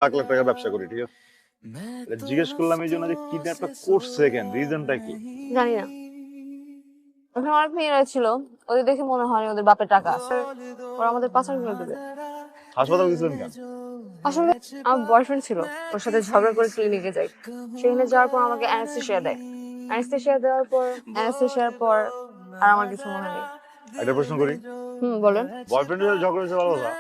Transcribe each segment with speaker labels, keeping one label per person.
Speaker 1: 1 লাখ টাকা ব্যবসা করি, ঠিক আছে? জিজ্ঞেস করলাম এই জন্য যে কিডন্যাপটা করছে কেন, রিজনটা কি?
Speaker 2: জানি না। ওখানে অনেক মেয়েরা ছিল, ওদের দেখে মনে হয় ওদের বাপের টাকা আছে, ওরা আমাদের পাচার করে দেবে।
Speaker 1: হাসপাতাল গেছিলেন কেন?
Speaker 2: আসলে আমার বয়ফ্রেন্ড ছিল, ওর সাথে ঝগড়া করে ক্লিনিকে যাই। সেখানে যাওয়ার পর আমাকে অ্যানেস্থেশিয়া দেয়। অ্যানেস্থেশিয়া দেওয়ার পর অ্যানেস্থেশিয়ার পর আর আমার কিছু মনে নেই।
Speaker 1: একটা প্রশ্ন করি,
Speaker 2: বলেন।
Speaker 1: বয়ফ্রেন্ডের সাথে ঝগড়া হয়েছে ভালো কথা,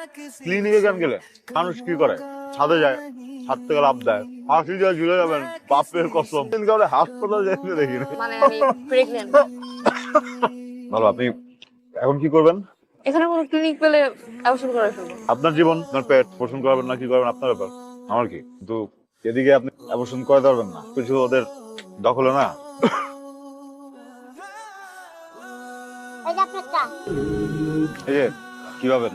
Speaker 1: ক্লিনিকে কেন গেলেন? মানুষ কি করে, ছাদে যায়, ছাদ থেকে লাফ দেয়, ফাঁসি দিয়ে ঝুলে যাবেন, বাপের কসম কাউরে হাসপাতাল যাইতে দেখিনি।
Speaker 2: মানে আমি প্রেগনেন্ট।
Speaker 1: ভালো, আপনি এখন কি করবেন?
Speaker 2: এখানে কোনো ক্লিনিক পেলে অ্যাবর্শন করে ফেলবো।
Speaker 1: আপনার জীবন, আপনার পেট, পোষণ করাবেন না কি করবেন আপনার ব্যাপার, আমার কি? কিন্তু এদিকে আপনি অ্যাবর্শন করে পারবেন না, কিছু ওদের দখলে না। এই যে কি ভাবেন?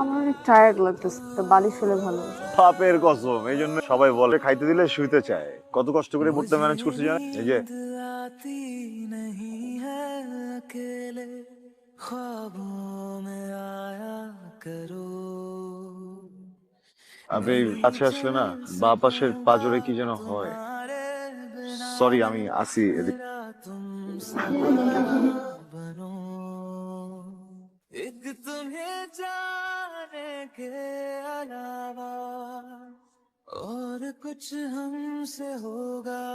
Speaker 2: আমার অনেক টায়ার্ড লাগতেছে, তো বালিশ হলে ভালো হতো।
Speaker 1: বাপের কসম, এই জন্য সবাই বলে খাইতে দিলে শুইতে চায়। কত কষ্ট করে বুটটা ম্যানেজ করছি জানেন? এই যে আপনি কাছে আসলে না, বা পাশের পাজরে কি যেন হয়। সরি, আমি আসি এদিকে।
Speaker 3: एक तुम्हें जाने के अलावा और कुछ हमसे होगा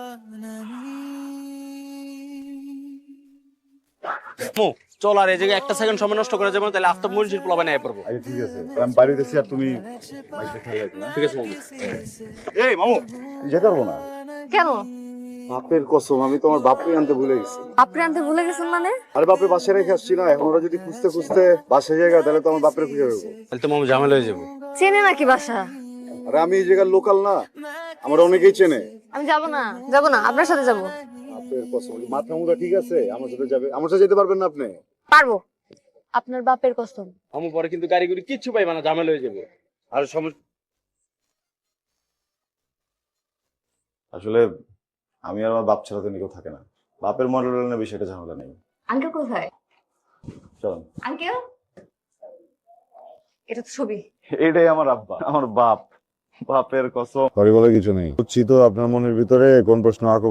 Speaker 3: नहीं।
Speaker 4: চল আর এই জায়গায় একটা সেকেন্ড সময় নষ্ট করে যাবো, তাহলে আফতাব মনির পোলা বানায় পড়বো।
Speaker 1: আচ্ছা ঠিক আছে, আমি বাড়ি দিচ্ছি আর তুমি মাইকটা খেয়ে রাখো, হ্যাঁ?
Speaker 4: ঠিক আছে মামু।
Speaker 1: এই মামু, যেতে পারবো না।
Speaker 2: কেন?
Speaker 1: বাপের কসম, আমি তোমার বাপকে আনতে ভুলে গেছি।
Speaker 2: আপনি আনতে ভুলে গেছেন মানে?
Speaker 1: আরে বাপের বাসায় রেখে আসছি না, এখন ওরা যদি খুঁজতে খুঁজতে বাসায় জায়গা, তাহলে তো আমার বাপের খুঁজে পাবো।
Speaker 4: তাহলে তো মামু ঝামেলা হয়ে যাবো।
Speaker 2: চেনে নাকি বাসা?
Speaker 1: আরে আমি এই জায়গার লোকাল না, আমার অনেকেই চেনে।
Speaker 2: আমি যাব না, যাব না, আপনার সাথে যাব।
Speaker 1: বাপের কসম, মাথা মুথা ঠিক আছে? আমার সাথে যাবে? আমার সাথে যেতে পারবেন না আপনি?
Speaker 2: পারবো, আপনার বাপের কসম।
Speaker 4: মামু পরে কিন্তু গাড়ি গুড়ি কিচ্ছু পাইবা না, ঝামেলা হয়ে যাবে।
Speaker 1: আর সমস্যা আসলে আমি আর আমার বাপ ছাড়া তো কেউ থাকে না। বাপের মডেল নিয়ে বিষয়টা ঝামেলা নেই।
Speaker 2: আঙ্কেল কোথায়?
Speaker 1: চলুন।
Speaker 2: আঙ্কেল, এটা তো ছবি।
Speaker 1: এটাই আমার আব্বা, আমার বাপ। বাপের কসম, সরি বলে কিছু নেই। বুঝছি তো আপনার মনের ভিতরে কোন প্রশ্ন আঁকো